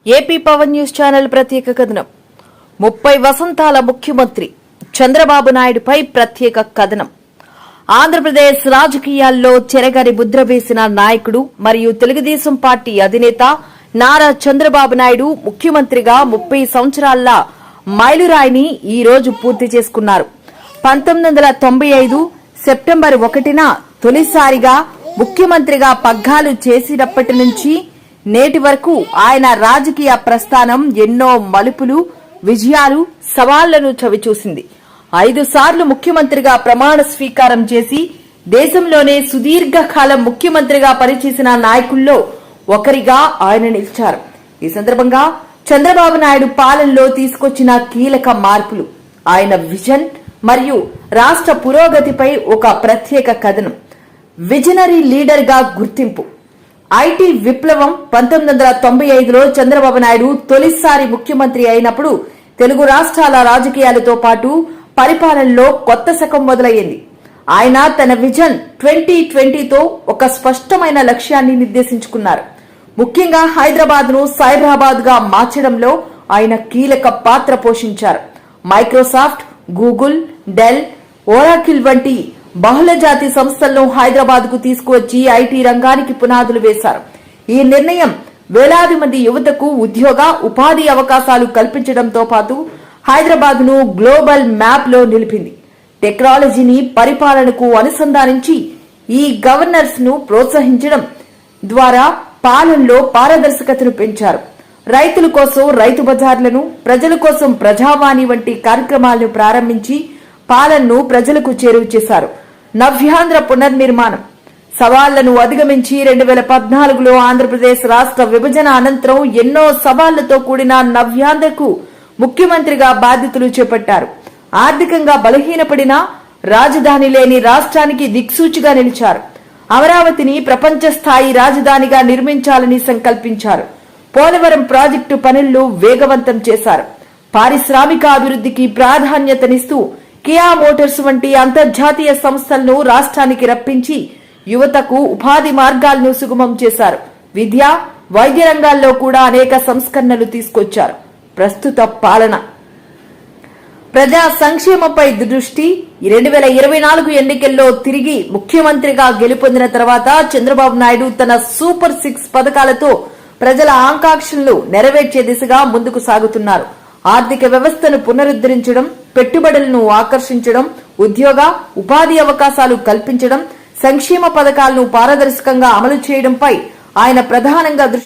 AP Pawan news channel ప్రత్యేక కథనం 30 వసంతాల ముఖ్యమంత్రి చంద్రబాబు నాయుడుపై ప్రత్యేక కథనం. ఆంధ్రప్రదేశ్ రాజకీయాల్లో చెరగని ముద్ర వేసిన నాయకుడు మరియు తెలుగుదేశం పార్టీ అధినేత నారా చంద్రబాబు నాయుడు ముఖ్యమంత్రిగా 30 సంవత్సరాల మైలురాయిని ఈ రోజు పూర్తి చేసుకున్నారు. 1995 సెప్టెంబర్ 1న తొలిసారిగా ముఖ్యమంత్రిగా పగ్గాలు చేసినప్పటి నుంచి నేటి వరకు ఆయన రాజకీయ ప్రస్థానం ఎన్నో మలుపులు, విజయాలు, సవాళ్లను చవిచూసింది. 5 సార్లు ముఖ్యమంత్రిగా ప్రమాణ స్వీకారం చేసి దేశంలోనే సుదీర్ఘకాలం ముఖ్యమంత్రిగా పనిచేసిన నాయకుల్లో ఒకరిగా ఆయన నిలిచారు. ఈ సందర్భంగా చంద్రబాబు నాయుడు పాలనలో తీసుకొచ్చిన కీలక మార్పులు, ఆయన విజన్ మరియు రాష్ట్ర పురోగతిపై ఒక ప్రత్యేక కథనం. విజనరీ లీడర్ గా గుర్తింపు. ఐటీ విప్లవం 1995లో చంద్రబాబు నాయుడు తొలిసారి ముఖ్యమంత్రి అయినప్పుడు తెలుగు రాష్ట్రాల రాజకీయాలతో పాటు పరిపాలనలో కొత్త శకం మొదలయ్యింది. ఆయన తన విజన్ 2020తో ఒక స్పష్టమైన లక్ష్యాన్ని నిర్దేశించుకున్నారు. ముఖ్యంగా హైదరాబాద్ ను సైబరాబాద్ గా మార్చడంలో ఆయన కీలక పాత్ర పోషించారు. మైక్రోసాఫ్ట్, గూగుల్, డెల్, ఓరాకిల్ వంటి బహుళజాతి సంస్థలను హైదరాబాద్ కు తీసుకువచ్చి ఐటీ రంగానికి పునాదులు వేశారు. ఈ నిర్ణయం వేలాది మంది యువతకు ఉద్యోగ, ఉపాధి అవకాశాలు కల్పించడంతో పాటు హైదరాబాద్ ను గ్లోబల్ మ్యాప్ లో నిలిపింది. టెక్నాలజీని పరిపాలనకు అనుసంధానించి ఈ గవర్నర్స్ ను ప్రోత్సహించడం ద్వారా పాలనలో పారదర్శకతను పెంచారు. రైతుల కోసం రైతు బజార్లను, ప్రజల కోసం ప్రజావాణి వంటి కార్యక్రమాలను ప్రారంభించి పాలనను ప్రజలకు చేరువ చేశారు. నవ్యాంధ్ర పునర్నిర్మాణం. సవాళ్లను అధిగమించి 2014లో ఆంధ్రప్రదేశ్ రాష్ట్ర విభజన అనంతరం ఎన్నో సవాళ్లతో కూడిన నవ్యాంధ్రకు ముఖ్యమంత్రిగా బాధ్యతలు చేపట్టారు. ఆర్థికంగా బలహీనపడిన, రాజధాని లేని రాష్ట్రానికి దిక్సూచిగా నిలిచారు. అమరావతిని ప్రపంచ స్థాయి రాజధానిగా నిర్మించాలని సంకల్పించారు. పోలవరం ప్రాజెక్టు పనులను వేగవంతం చేశారు. పారిశ్రామిక అభివృద్ధికి ప్రాధాన్యతనిస్తూ కియా మోటార్స్ వంటి అంతర్జాతీయ సంస్థలను రాష్ట్రానికి రప్పించి యువతకు ఉపాధి మార్గాలను సుగమం చేశారు. విద్య, వైద్య రంగాల్లో కూడా అనేక సంస్కరణలు తీసుకొచ్చారు. ప్రస్తుత పాలన ప్రజా సంక్షేమంపై దృష్టి. 2024 ఎన్నికల్లో తిరిగి ముఖ్యమంత్రిగా గెలుపొందిన తర్వాత చంద్రబాబు నాయుడు తన సూపర్ 6 పథకాలతో ప్రజల ఆకాంక్షలను నెరవేర్చే దిశగా ముందుకు సాగుతున్నారు. ఆర్థిక వ్యవస్థను పునరుద్ధరించడం, పెట్టుబడులను ఆకర్షించడం, ఉద్యోగ, ఉపాధి అవకాశాలు కల్పించడం, సంక్షేమ పథకాలను పారదర్శకంగా అమలు చేయడంపై ఆయన ప్రధానంగా దృష్టి